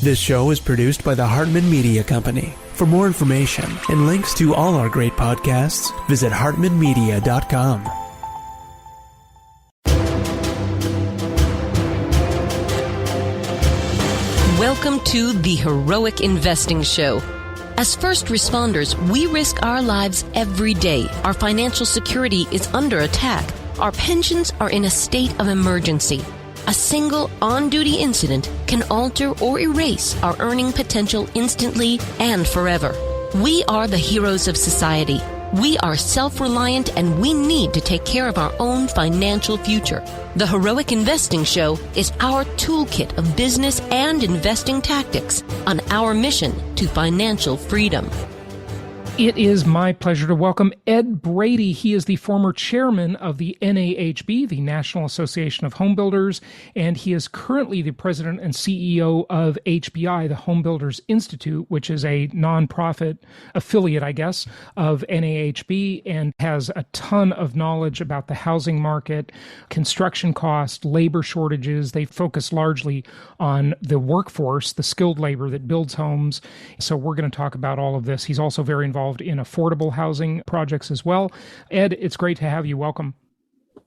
This show is produced by the Hartman Media Company. For more information and links to all our great podcasts, visit hartmanmedia.com. Welcome to the Heroic Investing Show. As first responders, we risk our lives every day. Our financial security is under attack. Our pensions are in a state of emergency. A single on-duty incident can alter or erase our earning potential instantly and forever. We are the heroes of society. We are self-reliant and we need to take care of our own financial future. The Heroic Investing Show is our toolkit of business and investing tactics on our mission to financial freedom. It is my pleasure to welcome Ed Brady. He is the former chairman of the NAHB, the National Association of Home Builders, and he is currently the president and CEO of HBI, the Home Builders Institute, which is a nonprofit affiliate, I guess, of NAHB, and has a ton of knowledge about the housing market, construction cost, labor shortages. They focus largely on the workforce, the skilled labor that builds homes. So we're going to talk about all of this. He's also very involved in affordable housing projects as well. Ed, it's great to have you. Welcome.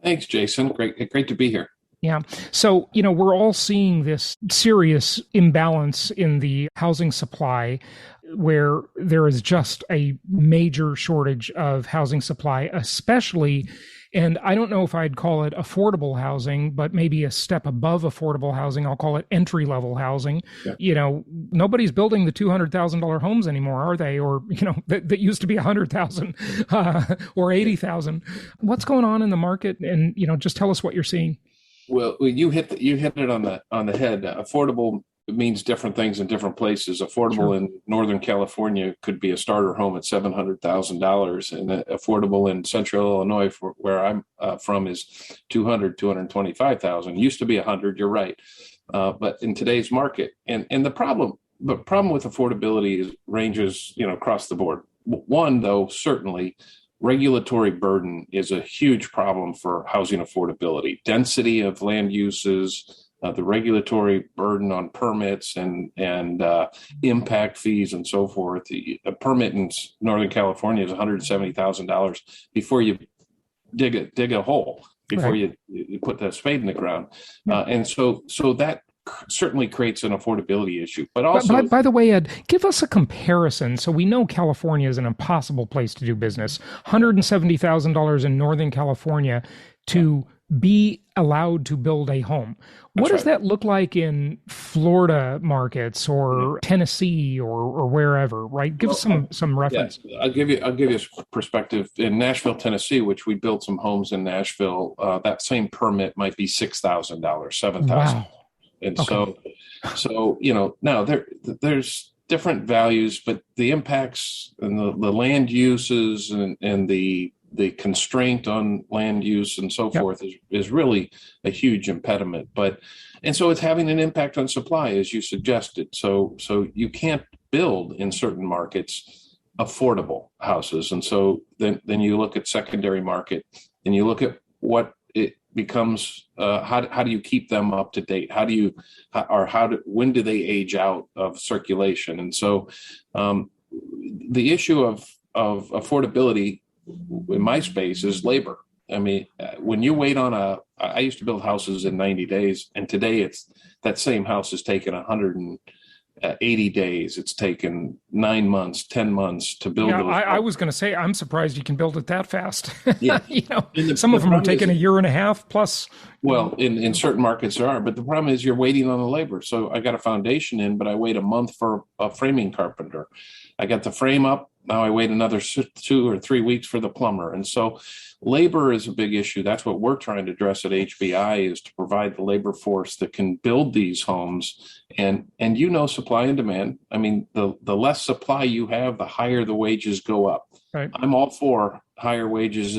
Thanks, Jason. Great to be here. Yeah. So, we're all seeing this serious imbalance in the housing supply where there is just a major shortage of housing supply, especially, and I don't know if I'd call it affordable housing, but maybe a step above affordable housing. I'll call it entry-level housing. Yeah. Nobody's building the $200,000 homes anymore, are they? Or, that used to be $100,000 or $80,000. What's going on in the market? And, just tell us what you're seeing. Well, you hit it on the head. Affordable means different things in different places. Affordable Sure. in Northern California could be a starter home at $700,000, and affordable in Central Illinois, where I'm from, is $225,000. Used to be $100,000. You're right, but in today's market, and the problem with affordability ranges across the board. One, though, certainly. Regulatory burden is a huge problem for housing affordability. Density of land uses, the regulatory burden on permits and impact fees and so forth. A permit in Northern California is $170,000 before you dig a hole, before right. you put the spade in the ground. And so that certainly creates an affordability issue. But also, by the way, Ed, give us a comparison. So we know California is an impossible place to do business. $170,000 in Northern California to be allowed to build a home. What does that look like in Florida markets or Tennessee or wherever, right? Give us some reference. Yeah, I'll give you a perspective. In Nashville, Tennessee, which we built some homes in Nashville, that same permit might be $6,000, $7,000. Wow. And okay. so now there's different values, but the impacts and the land uses and the constraint on land use and so forth is really a huge impediment. And so it's having an impact on supply, as you suggested. So you can't build in certain markets affordable houses. And so then you look at secondary market and you look at what it becomes, how do you keep them up to date? When do they age out of circulation? And so the issue of affordability in my space is labor. I mean, when you wait on I used to build houses in 90 days, and today that same house is taken 180 days. It's taken 9 months, 10 months to build. Yeah, I was going to say, I'm surprised you can build it that fast. Yeah. Some of them are taking a year and a half plus. Well, in certain markets there are, but the problem is you're waiting on the labor. So I got a foundation in, but I wait a month for a framing carpenter. I got the frame up. Now I wait another 2 or 3 weeks for the plumber. And so labor is a big issue. That's what we're trying to address at HBI, is to provide the labor force that can build these homes. And supply and demand. I mean, the less supply you have, the higher the wages go up. Right. I'm all for higher wages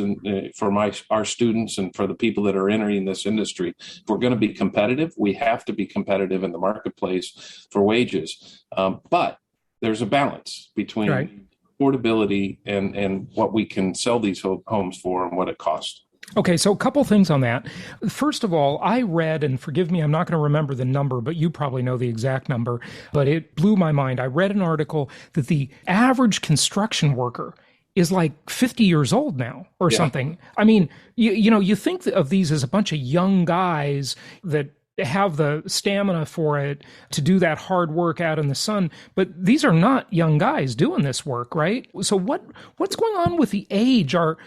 for our students and for the people that are entering this industry. If we're going to be competitive, we have to be competitive in the marketplace for wages. But there's a balance between affordability and what we can sell these homes for and what it costs. Okay, so a couple things on that. First of all, I read, and forgive me, I'm not going to remember the number, but you probably know the exact number, but it blew my mind. I read an article that the average construction worker is like 50 years old now or something. I mean, you think of these as a bunch of young guys that have the stamina for it to do that hard work out in the sun, but these are not young guys doing this work, right? So what's going on with the age? Are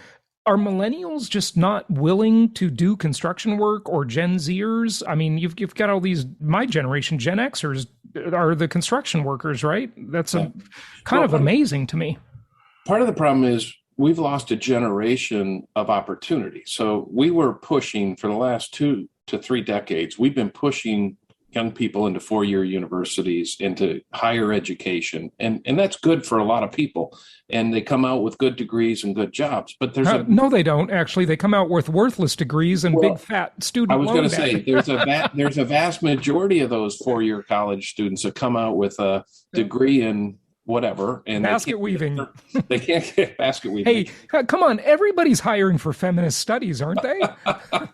millennials just not willing to do construction work, or Gen Zers? I mean, you've got all these, my generation, Gen Xers are the construction workers, right? That's kind of amazing to me. Part of the problem is we've lost a generation of opportunity. So we were pushing for the last 2 to 3 decades, we've been pushing young people into 4-year universities, into higher education. And that's good for a lot of people. And they come out with good degrees and good jobs. But there's no, they don't. Actually, they come out with worthless degrees and big fat student loan. I was going to say, there's a vast majority of those 4-year college students that come out with a degree in whatever, and basket weaving. They can't get basket weaving. Hey, come on! Everybody's hiring for feminist studies, aren't they?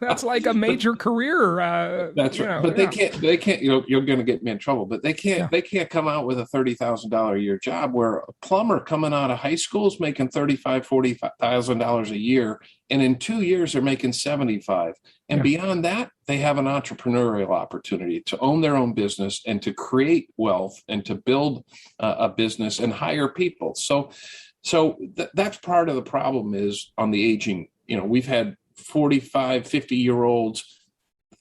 That's like a major career. That's right. But they can't. You're going to get me in trouble. But they can't. Yeah. They can't come out with a $30,000 a year job where a plumber coming out of high school is making $40,000 a year, and in 2 years they're making $75,000. And beyond that, they have an entrepreneurial opportunity to own their own business and to create wealth and to build a business and hire people. So that's part of the problem is on the aging. We've had 45, 50-year-olds,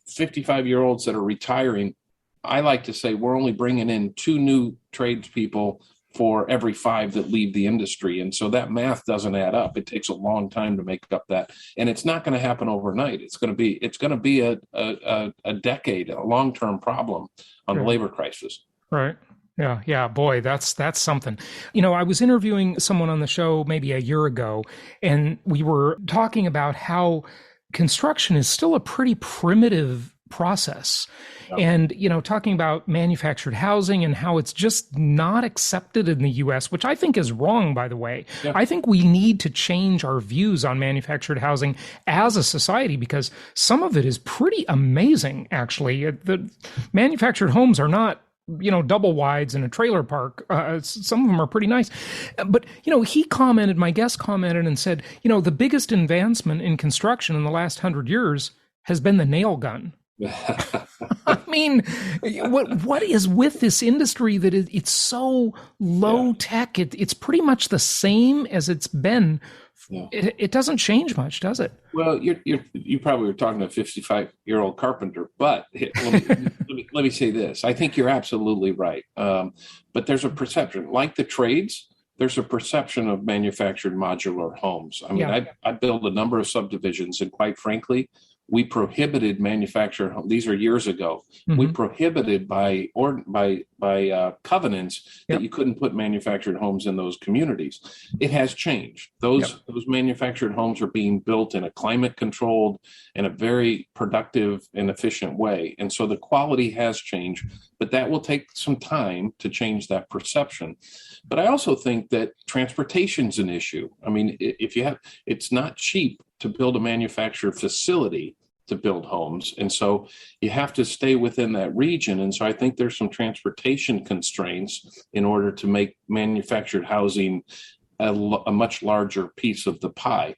55-year-olds that are retiring. I like to say we're only bringing in 2 new tradespeople for every 5 that leave the industry. And so that math doesn't add up. It takes a long time to make up that. And it's not going to happen overnight. It's going to be a decade, a long-term problem on the labor crisis. Right. Yeah. Boy, that's something. I was interviewing someone on the show maybe a year ago, and we were talking about how construction is still a pretty primitive process. And, talking about manufactured housing and how it's just not accepted in the U.S., which I think is wrong, by the way. Yeah. I think we need to change our views on manufactured housing as a society, because some of it is pretty amazing, actually. The manufactured homes are not double wides in a trailer park. Some of them are pretty nice. But, my guest commented and said, the biggest advancement in construction in the last 100 years has been the nail gun. I mean, what is with this industry that it's so low tech? It's pretty much the same as it's been. Yeah. It doesn't change much, does it? Well, you probably were talking to a 55-year-old carpenter, but let me say this. I think you're absolutely right. But there's a perception, like the trades, there's a perception of manufactured modular homes. I mean, I built a number of subdivisions, and quite frankly, we prohibited manufactured homes. These are years ago. Mm-hmm. We prohibited by covenants that you couldn't put manufactured homes in those communities. It has changed. Those manufactured homes are being built in a climate controlled and a very productive and efficient way. And so the quality has changed, but that will take some time to change that perception. But I also think that transportation's an issue. I mean, it's not cheap to build a manufactured facility to build homes. And so you have to stay within that region. And so I think there's some transportation constraints in order to make manufactured housing a much larger piece of the pie.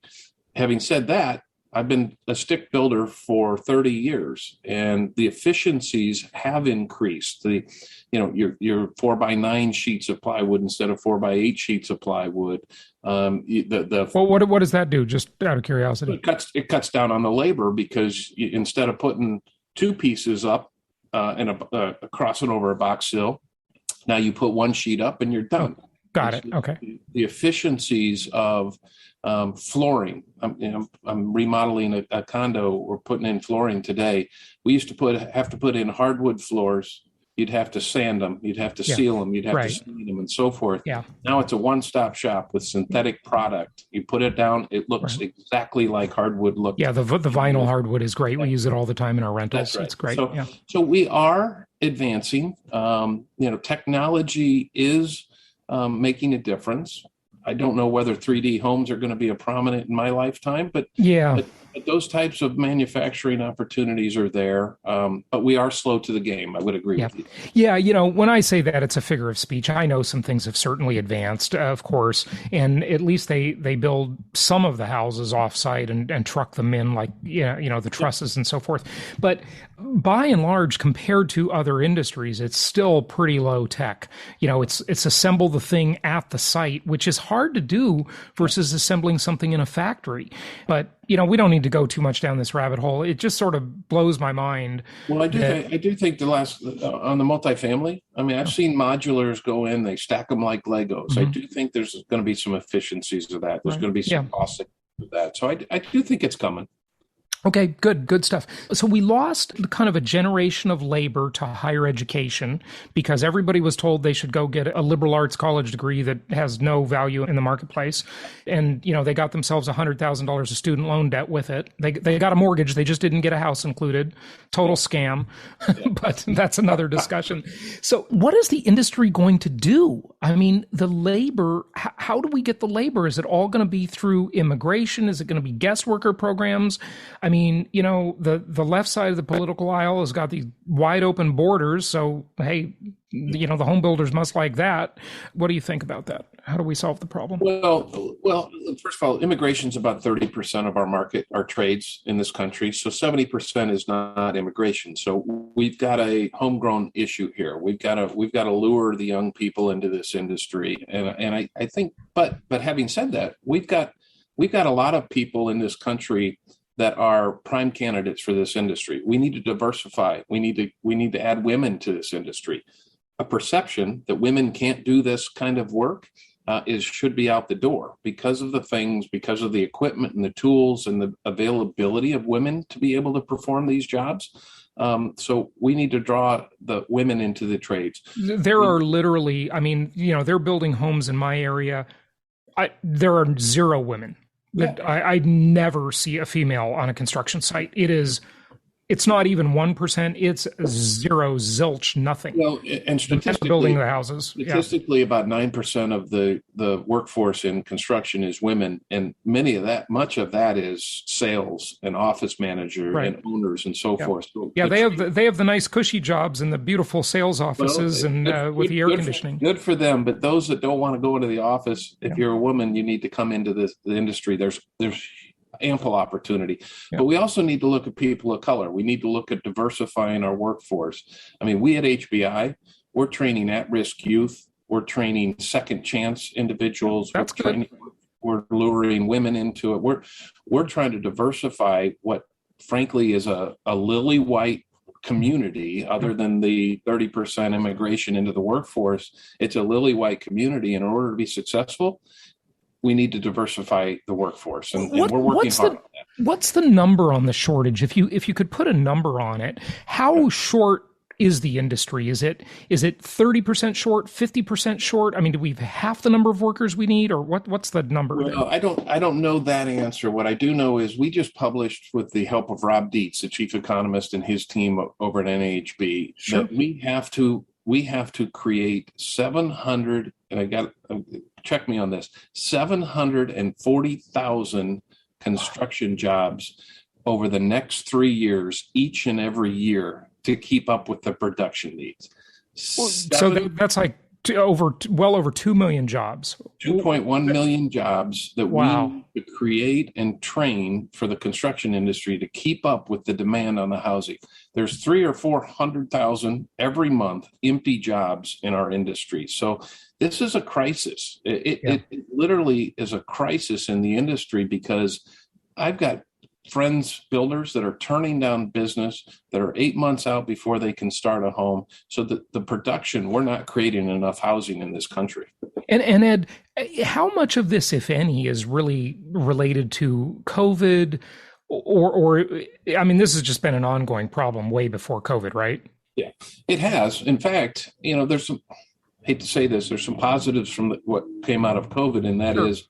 Having said that, I've been a stick builder for 30 years, and the efficiencies have increased. Your 4x9 sheets of plywood instead of 4x8 sheets of plywood. What does that do? Just out of curiosity. It cuts down on the labor, because instead of putting 2 pieces up and crossing over a box sill, now you put 1 sheet up and you're done. Got it. Okay. The efficiencies of flooring. I'm remodeling a condo. We're putting in flooring today. We used to have to put in hardwood floors. You'd have to sand them. You'd have to seal them. You'd have to sand them and so forth. Yeah. Now it's a one-stop shop with synthetic product. You put it down. It looks exactly like hardwood looks. Yeah, the vinyl hardwood is great. We use it all the time in our rentals. That's right. It's great. So we are advancing. Technology is making a difference. I don't know whether 3D homes are going to be a prominent in my lifetime, but But those types of manufacturing opportunities are there, but we are slow to the game. I would agree with you. Yeah, when I say that, it's a figure of speech. I know some things have certainly advanced, of course, and at least they build some of the houses offsite and truck them in, like the trusses and so forth. But by and large, compared to other industries, it's still pretty low tech. It's assemble the thing at the site, which is hard to do versus assembling something in a factory. But we don't need to go too much down this rabbit hole. It just sort of blows my mind. Well, I do think the last on the multifamily. I mean, I've seen modulars go in; they stack them like Legos. Mm-hmm. I do think there's going to be some efficiencies of that. There's going to be some costs of that. So I do think it's coming. Okay, good stuff. So we lost kind of a generation of labor to higher education because everybody was told they should go get a liberal arts college degree that has no value in the marketplace. And, they got themselves $100,000 of student loan debt with it. They got a mortgage. They just didn't get a house included. Total scam. But that's another discussion. So what is the industry going to do? I mean, the labor, how do we get the labor? Is it all going to be through immigration? Is it going to be guest worker programs? I mean, the left side of the political aisle has got these wide open borders. So, hey, the home builders must like that. What do you think about that? How do we solve the problem? Well, first of all, immigration is about 30% of our market, our trades in this country. So 70% is not immigration. So we've got a homegrown issue here. We've got to lure the young people into this industry. And I think, but having said that, we've got a lot of people in this country that are prime candidates for this industry. We need to diversify. We need to add women to this industry. A perception that women can't do this kind of work should be out the door because of the equipment and the tools and the availability of women to be able to perform these jobs. So we need to draw the women into the trades. There are literally, they're building homes in my area. There are zero women. Yeah. I never see a female on a construction site. It's not even 1%. It's zero, zilch, nothing. Well, and statistically, building the houses. Statistically, about 9% of the workforce in construction is women, and much of that is sales and office manager and owners and so forth. So they have the nice cushy jobs and the beautiful sales offices with the air conditioning. Good for them, but those that don't want to go into the office, if you're a woman, you need to come into the industry. There's ample opportunity. Yeah. But we also need to look at people of color. We need to look at diversifying our workforce. I mean, we at HBI, we're training at-risk youth. We're training second chance individuals. That's good. We're luring women into it. We're trying to diversify what, frankly, is a lily white community. Other than the 30% immigration into the workforce, it's a lily white community. In order to be successful, we need to diversify the workforce, and we're working hard on that. What's the number on the shortage? If you could put a number on it, how short is the industry? Is it 30% short, 50% short? I mean, do we have half the number of workers we need, or what's the number? Well, I don't know that answer. What I do know is we just published, with the help of Rob Dietz, the chief economist, and his team over at NAHB, that we have to create 700, and check me on this, 740,000 construction jobs over the next 3 years, each and every year, to keep up with the production needs. So that's like well over 2 million jobs. 2.1 million jobs that we need to create and train for the construction industry to keep up with the demand on the housing. There's 300,000 or 400,000 every month empty jobs in our industry. So this is a crisis. It literally is a crisis in the industry, because I've got friends, builders, that are turning down business, that are 8 months out before they can start a home. So the production, we're not creating enough housing in this country. And Ed, how much of this, if any, is really related to COVID, or I mean, this has just been an ongoing problem way before COVID, right? Yeah, it has. In fact, there's some, hate to say this, there's some positives from what came out of COVID, and that is,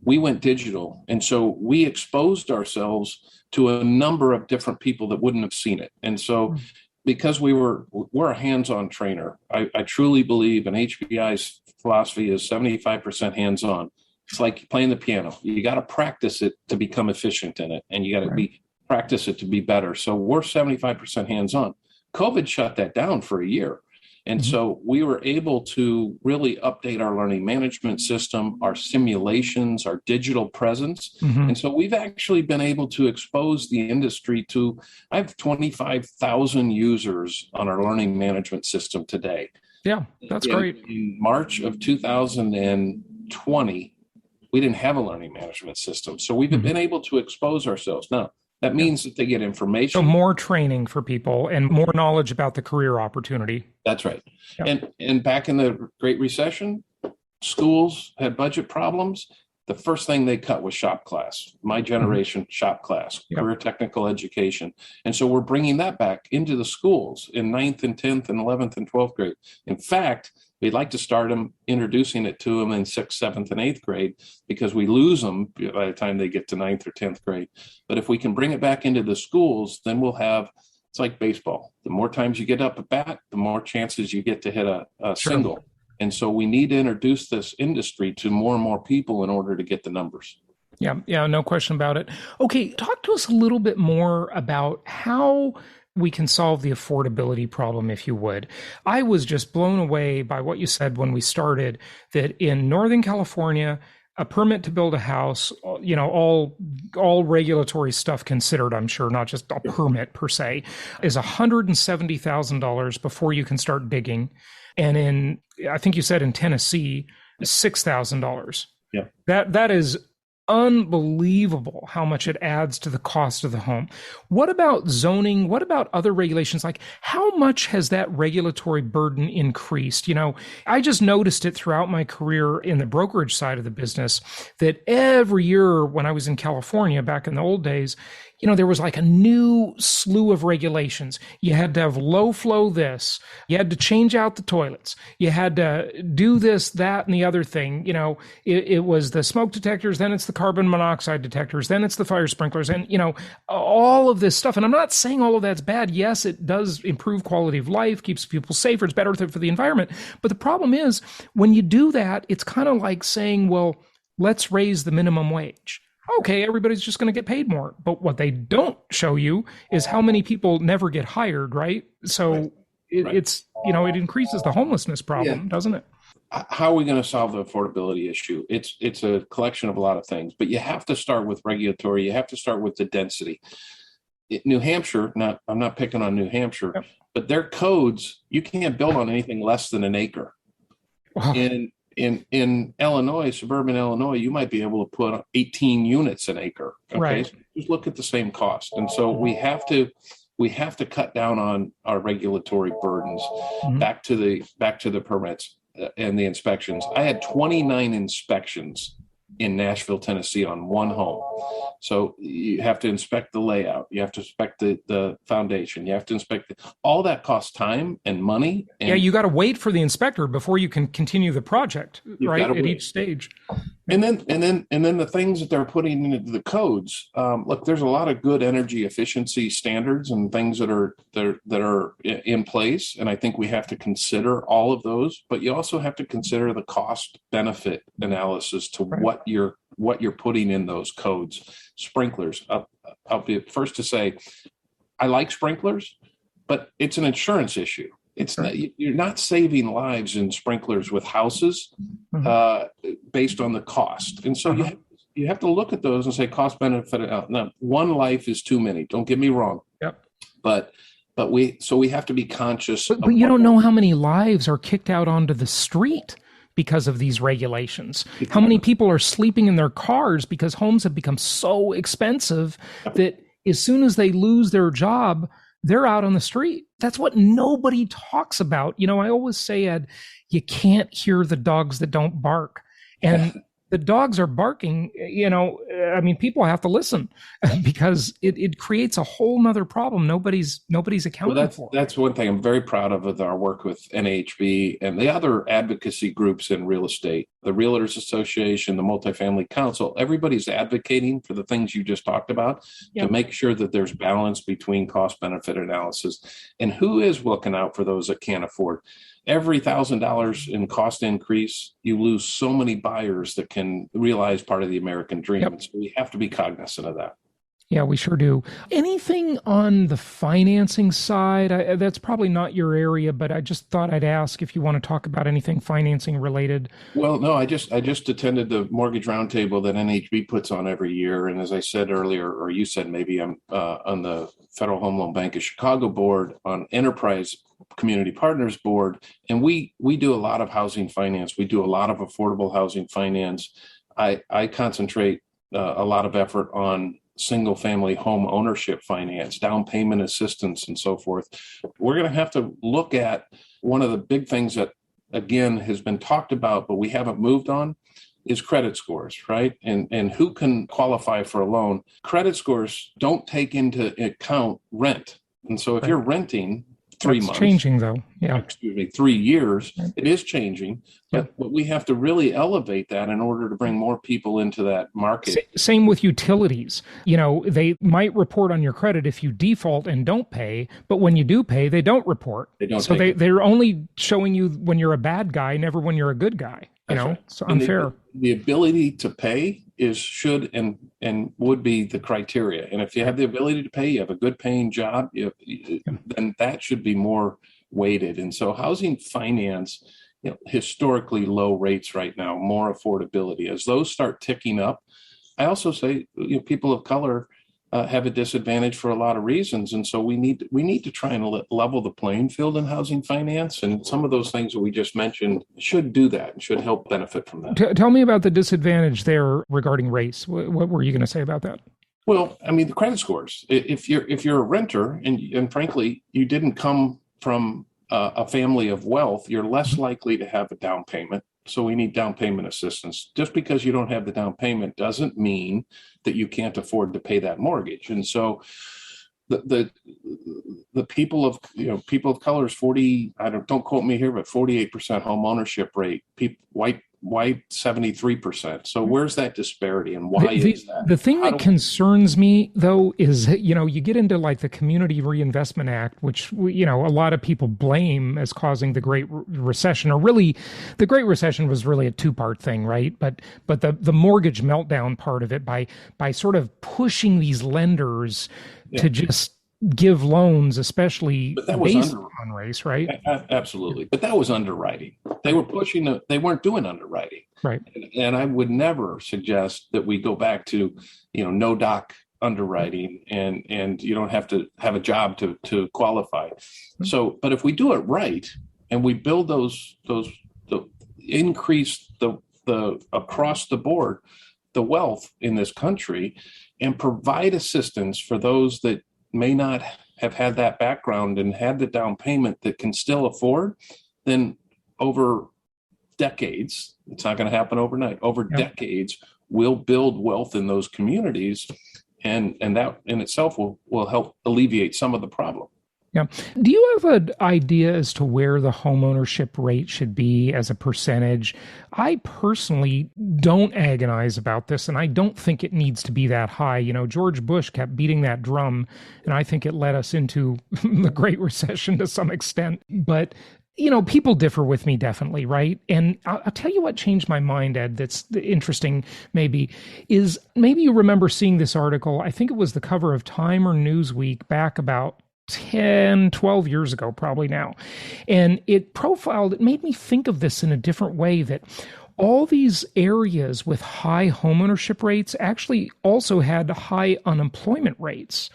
we went digital. And so we exposed ourselves to a number of different people that wouldn't have seen it. And so because we're a hands-on trainer, I truly believe, and HBI's philosophy is 75% hands-on. It's like playing the piano. You got to practice it to become efficient in it, and you got to practice it to be better. So we're 75% hands-on. COVID shut that down for a year. And so we were able to really update our learning management system, our simulations, our digital presence. And so we've actually been able to expose the industry to, I have 25,000 users on our learning management system today. Yeah, that's great. In March of 2020, we didn't have a learning management system. So we've been able to expose ourselves. Now, that means that they get information. So more training for people and more knowledge about the career opportunity. That's right. Yep. And back in the Great Recession, schools had budget problems. The first thing they cut was shop class. My generation, shop class, career technical education. And so we're bringing that back into the schools in 9th and 10th and 11th and 12th grade. In fact, we'd like to start them introducing it to them in 6th, 7th, and 8th grade, because we lose them by the time they get to 9th or 10th grade. But if we can bring it back into the schools, then we'll have, it's like baseball. The more times you get up at bat, the more chances you get to hit a single. And so we need to introduce this industry to more and more people in order to get the numbers. Yeah, no question about it. Okay, talk to us a little bit more about how we can solve the affordability problem, if you would. I was just blown away by what you said when we started, that in Northern California, a permit to build a house, all regulatory stuff considered, I'm sure, not just a permit per se, is $170,000 before you can start digging. And I think you said in Tennessee, $6,000. Yeah. That is unbelievable how much it adds to the cost of the home. What about zoning? What about other regulations? Like, how much has that regulatory burden increased? I just noticed it throughout my career in the brokerage side of the business, that every year when I was in California back in the old days, there was like a new slew of regulations. You had to have low flow this. You had to change out the toilets. You had to do this, that, and the other thing. It was the smoke detectors, then it's the carbon monoxide detectors, then it's the fire sprinklers, and, all of this stuff. And I'm not saying all of that's bad. Yes, it does improve quality of life, keeps people safer, it's better for the environment. But the problem is, when you do that, it's kind of like saying, well, let's raise the minimum wage. Okay, everybody's just going to get paid more. But what they don't show you is how many people never get hired, right? So it's, it increases the homelessness problem, doesn't it? How are we going to solve the affordability issue? It's a collection of a lot of things, but you have to start with regulatory. You have to start with the density. New Hampshire, I'm not picking on New Hampshire, but their codes, you can't build on anything less than an acre. Wow. In Illinois, suburban Illinois, you might be able to put 18 units an acre. Okay, right. So just look at the same cost, and so we have to cut down on our regulatory burdens. Back to the permits and the inspections. I had 29 inspections in Nashville, Tennessee, on one home. So you have to inspect the layout. You have to inspect the foundation. You have to inspect all that costs time and money. And you got to wait for the inspector before you can continue the project, right? At each stage. And then the things that they're putting into the codes. Look, there's a lot of good energy efficiency standards and things that are in place, and I think we have to consider all of those. But you also have to consider the cost benefit analysis to what you're putting in those codes. Sprinklers. I'll be first to say, I like sprinklers, but it's an insurance issue. It's not, you're not saving lives in sprinklers with houses based on the cost. And so you have to look at those and say cost benefit. Now, one life is too many. Don't get me wrong. Yep. But we have to be conscious. But you don't know how many lives are kicked out onto the street because of these regulations. How many people are sleeping in their cars because homes have become so expensive that as soon as they lose their job, they're out on the street. That's what nobody talks about. I always say, Ed, you can't hear the dogs that don't bark. And the dogs are barking, people have to listen because it creates a whole nother problem nobody's accounting for. That's one thing I'm very proud of with our work with NAHB and the other advocacy groups in real estate. the Realtors Association, the Multifamily Council, everybody's advocating for the things you just talked about to make sure that there's balance between cost-benefit analysis and who is looking out for those that can't afford. Every $1,000 in cost increase, you lose so many buyers that can realize part of the American dream. And so we have to be cognizant of that. Yeah, we sure do. Anything on the financing side? That's probably not your area, but I just thought I'd ask if you want to talk about anything financing related. Well, no, I just attended the mortgage roundtable that NHB puts on every year. And as I said earlier, or you said maybe, I'm on the Federal Home Loan Bank of Chicago board, on Enterprise Community Partners board. And we do a lot of housing finance. We do a lot of affordable housing finance. I concentrate a lot of effort on single family home ownership finance, down payment assistance, and so forth. We're going to have to look at one of the big things that, again, has been talked about, but we haven't moved on, is credit scores, right? And who can qualify for a loan. Credit scores don't take into account rent. And so if you're renting 3 months. It's changing, though. Yeah. 3 years. It is changing, but we have to really elevate that in order to bring more people into that market. Same with utilities. They might report on your credit if you default and don't pay, but when you do pay, they don't report. So they're only showing you when you're a bad guy, never when you're a good guy. Right. So unfair. The ability to pay should and would be the criteria. And if you have the ability to pay, you have a good paying job, then that should be more weighted. And so housing finance, historically low rates right now, more affordability. As those start ticking up, I also say people of color have a disadvantage for a lot of reasons. And so we need to try and level the playing field in housing finance. And some of those things that we just mentioned should do that and should help benefit from that. Tell me about the disadvantage there regarding race. What were you going to say about that? Well, I mean, the credit scores. If you're a renter and frankly, you didn't come from a family of wealth, you're less likely to have a down payment. So we need down payment assistance. Just because you don't have the down payment doesn't mean that you can't afford to pay that mortgage. And so the people of color is 40, don't quote me here, but 48% home ownership rate, white 73%. So where's that disparity and why is that? The thing that concerns me, though, is, you get into like the Community Reinvestment Act, which, a lot of people blame as causing the Great Recession, or really the Great Recession was really a two-part thing, right? But the mortgage meltdown part of it by sort of pushing these lenders to just give loans, especially based on race, right? Absolutely. But that was underwriting. They were they weren't doing underwriting. Right. And I would never suggest that we go back to, no doc underwriting and you don't have to have a job to qualify. So, but if we do it right and we build increase the across the board, the wealth in this country and provide assistance for those that may not have had that background and had the down payment that can still afford, then over decades, it's not going to happen overnight, over decades, we'll build wealth in those communities. And that in itself will help alleviate some of the problem. Yeah. Do you have an idea as to where the homeownership rate should be as a percentage? I personally don't agonize about this, and I don't think it needs to be that high. George Bush kept beating that drum, and I think it led us into the Great Recession to some extent. But people differ with me, definitely, right? And I'll tell you what changed my mind, Ed, that's interesting, maybe you remember seeing this article. I think it was the cover of Time or Newsweek back about 10, 12 years ago, probably now. And it made me think of this in a different way, that all these areas with high homeownership rates actually also had high unemployment rates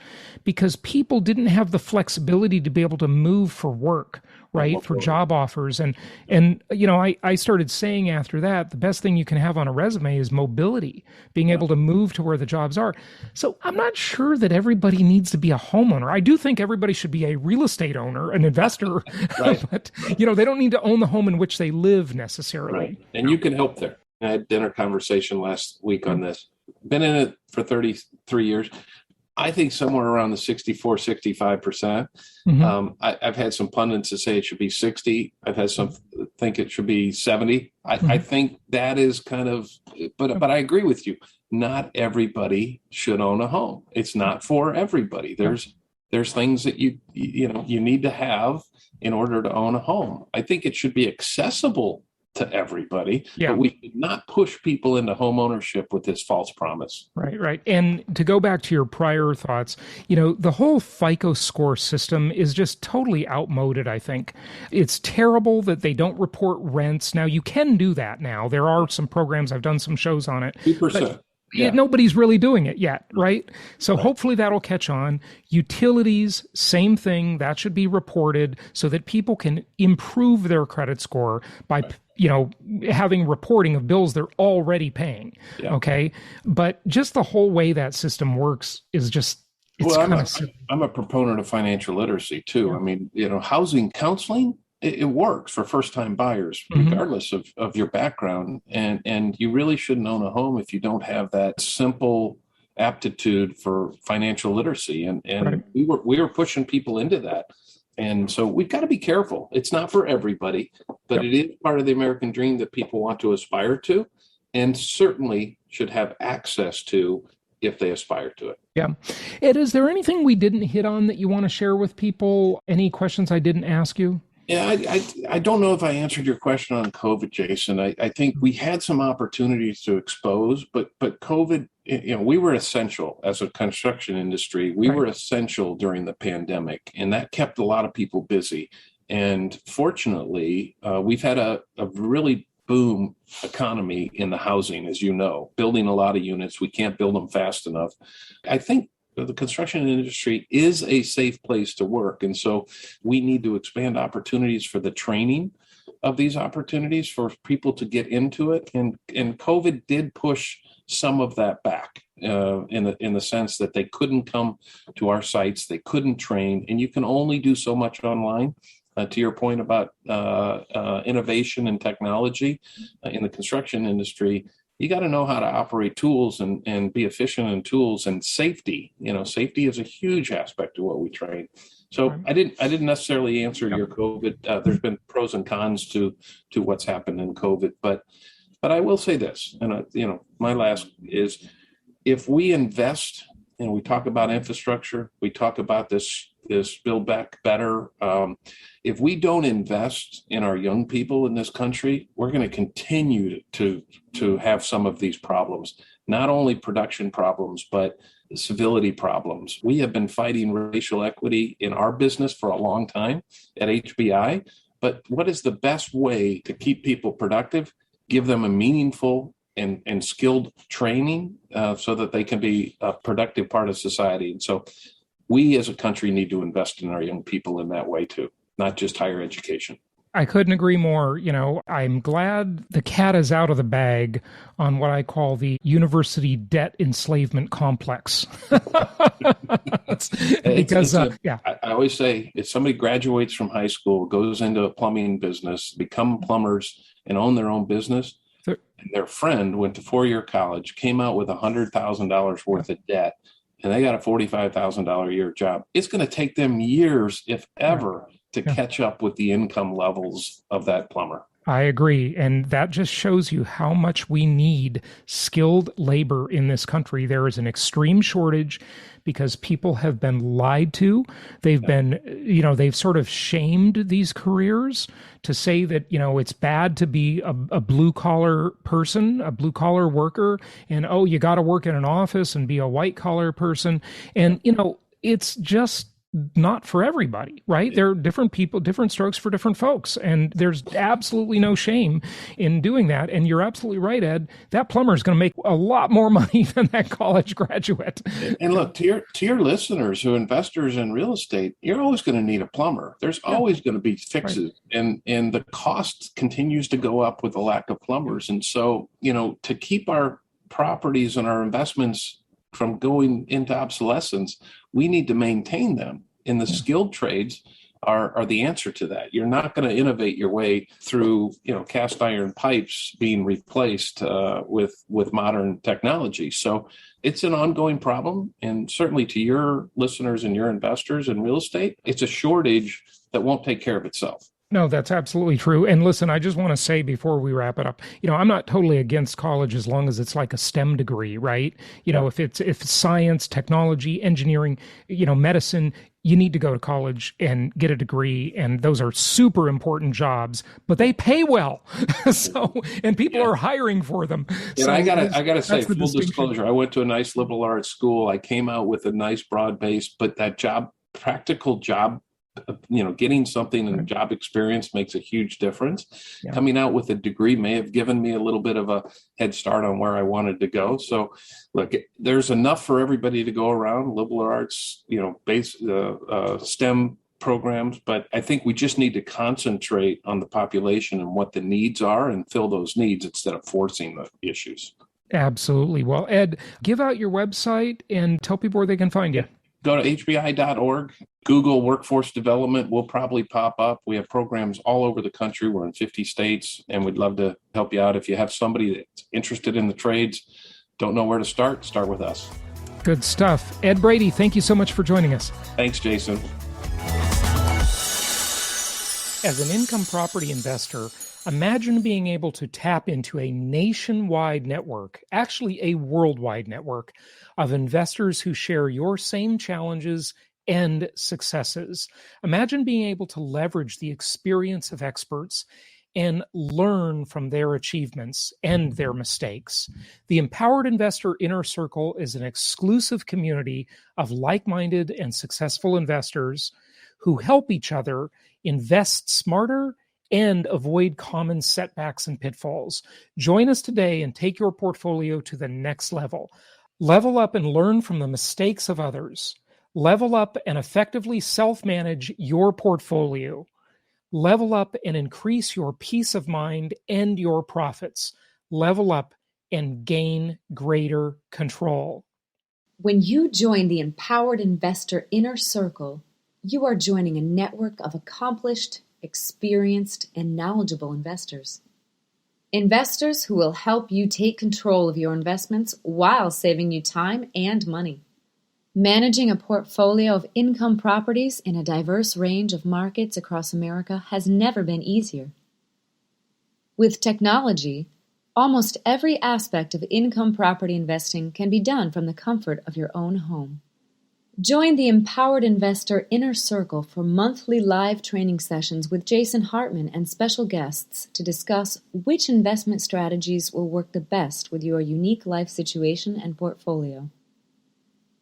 because people didn't have the flexibility to be able to move for work, right? For job offers. And I started saying after that, the best thing you can have on a resume is mobility, being able to move to where the jobs are. So I'm not sure that everybody needs to be a homeowner. I do think everybody should be a real estate owner, an investor, but they don't need to own the home in which they live necessarily. Right. And you can help there. I had dinner conversation last week on this. Been in it for 33 years. I think somewhere around the 64, 65%. I've had some pundits that say it should be 60. I've had some think it should be 70. I think that is kind of, but I agree with you. Not everybody should own a home. It's not for everybody. There's things that you need to have in order to own a home. I think it should be accessible to everybody, but we should not push people into home ownership with this false promise. Right. And to go back to your prior thoughts, the whole FICO score system is just totally outmoded, I think. It's terrible that they don't report rents. Now, you can do that now. There are some programs, I've done some shows on it. 2%. Nobody's really doing it yet, right? So hopefully that'll catch on. Utilities, same thing. That should be reported so that people can improve their credit score by having reporting of bills they're already paying. Okay. But just the whole way that system works is just, I'm a proponent of financial literacy too. I mean, housing counseling, it works for first-time buyers, regardless of your background. And you really shouldn't own a home if you don't have that simple aptitude for financial literacy. And we were pushing people into that. And so we've got to be careful. It's not for everybody, but it is part of the American dream that people want to aspire to, and certainly should have access to if they aspire to it. Yeah. Ed, is there anything we didn't hit on that you want to share with people? Any questions I didn't ask you? Yeah, I don't know if I answered your question on COVID, Jason. I think we had some opportunities to expose, but COVID, we were essential as a construction industry. We were essential during the pandemic, and that kept a lot of people busy. And fortunately, we've had a really boom economy in the housing, as you know, building a lot of units. We can't build them fast enough. I think the construction industry is a safe place to work. And so we need to expand opportunities for the training of these opportunities for people to get into it. And COVID did push some of that back in the sense that they couldn't come to our sites, they couldn't train, and you can only do so much online. To your point about innovation and technology in the construction industry, you got to know how to operate tools and be efficient in tools, and safety. Safety is a huge aspect of what we train. So I didn't necessarily answer your COVID. There's been pros and cons to what's happened in COVID, but I will say this, and my last is, if we invest and we talk about infrastructure, we talk about this Build Back Better. If we don't invest in our young people in this country, we're going to continue to have some of these problems, not only production problems, but civility problems. We have been fighting racial equity in our business for a long time at HBI, but what is the best way to keep people productive? Give them a meaningful and skilled training so that they can be a productive part of society. And so we as a country need to invest in our young people in that way too, not just higher education. I couldn't agree more. I'm glad the cat is out of the bag on what I call the university debt enslavement complex. Because I always say, if somebody graduates from high school, goes into a plumbing business, become plumbers and own their own business, and their friend went to 4-year college, came out with $100,000 worth of debt, and they got a $45,000 a year job, it's going to take them years, if ever, to catch up with the income levels of that plumber. I agree. And that just shows you how much we need skilled labor in this country. There is an extreme shortage because people have been lied to. They've been, they've sort of shamed these careers to say that, it's bad to be a blue collar person, a blue collar worker. And, you got to work in an office and be a white collar person. And, it's just not for everybody, right? There are different people, different strokes for different folks. And there's absolutely no shame in doing that. And you're absolutely right, Ed. That plumber is going to make a lot more money than that college graduate. And look, to your listeners who are investors in real estate, you're always going to need a plumber. There's always going to be fixes. Right. And the cost continues to go up with the lack of plumbers. And so, to keep our properties and our investments from going into obsolescence, we need to maintain them in the skilled trades. are the answer to that. You're not going to innovate your way through, cast iron pipes being replaced with modern technology. So it's an ongoing problem. And certainly to your listeners and your investors in real estate, it's a shortage that won't take care of itself. No, that's absolutely true. And listen, I just want to say before we wrap it up, I'm not totally against college as long as it's like a STEM degree, right? If it's science, technology, engineering, medicine, you need to go to college and get a degree. And those are super important jobs, but they pay well. And people are hiring for them. And I gotta say, full disclosure, I went to a nice liberal arts school. I came out with a nice broad base, but that practical job, getting something in job experience makes a huge difference. Yeah. Coming out with a degree may have given me a little bit of a head start on where I wanted to go. So look, there's enough for everybody to go around, liberal arts, STEM programs, but I think we just need to concentrate on the population and what the needs are and fill those needs instead of forcing the issues. Absolutely. Well, Ed, give out your website and tell people where they can find you. Go to hbi.org, Google workforce development will probably pop up. We have programs all over the country. We're in 50 states, and we'd love to help you out. If you have somebody that's interested in the trades, don't know where to start with us. Good stuff. Ed Brady, thank you so much for joining us. Thanks, Jason. As an income property investor, imagine being able to tap into a nationwide network, actually a worldwide network, of investors who share your same challenges and successes. Imagine being able to leverage the experience of experts and learn from their achievements and their mistakes. The Empowered Investor Inner Circle is an exclusive community of like-minded and successful investors who help each other invest smarter and avoid common setbacks and pitfalls. Join us today and take your portfolio to the next level. Level up and learn from the mistakes of others. Level up and effectively self-manage your portfolio. Level up and increase your peace of mind and your profits. Level up and gain greater control. When you join the Empowered Investor Inner Circle, you are joining a network of accomplished, experienced, and knowledgeable investors. Investors who will help you take control of your investments while saving you time and money. Managing a portfolio of income properties in a diverse range of markets across America has never been easier. With technology, almost every aspect of income property investing can be done from the comfort of your own home. Join the Empowered Investor Inner Circle for monthly live training sessions with Jason Hartman and special guests to discuss which investment strategies will work the best with your unique life situation and portfolio.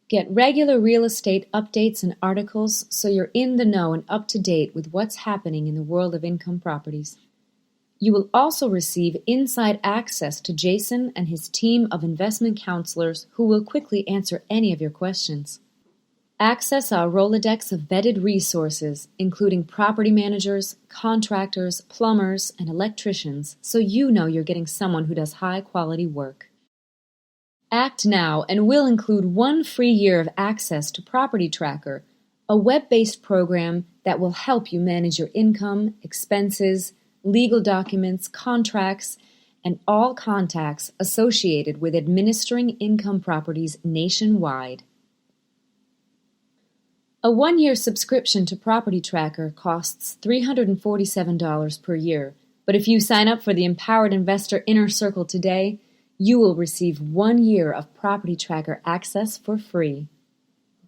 Get regular real estate updates and articles so you're in the know and up to date with what's happening in the world of income properties. You will also receive inside access to Jason and his team of investment counselors who will quickly answer any of your questions. Access our Rolodex of vetted resources, including property managers, contractors, plumbers, and electricians, so you know you're getting someone who does high-quality work. Act now and we'll include 1 free year of access to Property Tracker, a web-based program that will help you manage your income, expenses, legal documents, contracts, and all contacts associated with administering income properties nationwide. A 1-year subscription to Property Tracker costs $347 per year, but if you sign up for the Empowered Investor Inner Circle today, you will receive 1 year of Property Tracker access for free.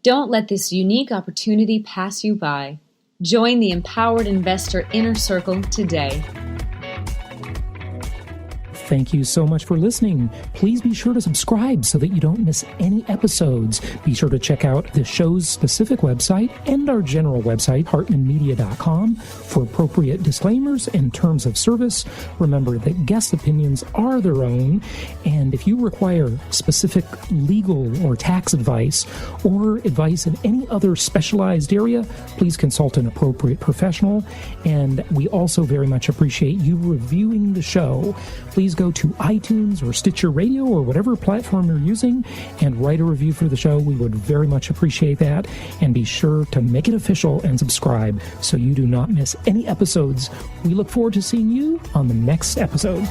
Don't let this unique opportunity pass you by. Join the Empowered Investor Inner Circle today. Thank you so much for listening. Please be sure to subscribe so that you don't miss any episodes. Be sure to check out the show's specific website and our general website, hartmanmedia.com, for appropriate disclaimers and terms of service. Remember that guest opinions are their own, and if you require specific legal or tax advice or advice in any other specialized area, please consult an appropriate professional. And we also very much appreciate you reviewing the show. Please go to iTunes or Stitcher Radio or whatever platform you're using and write a review for the show. We would very much appreciate that. And be sure to make it official and subscribe so you do not miss any episodes. We look forward to seeing you on the next episode.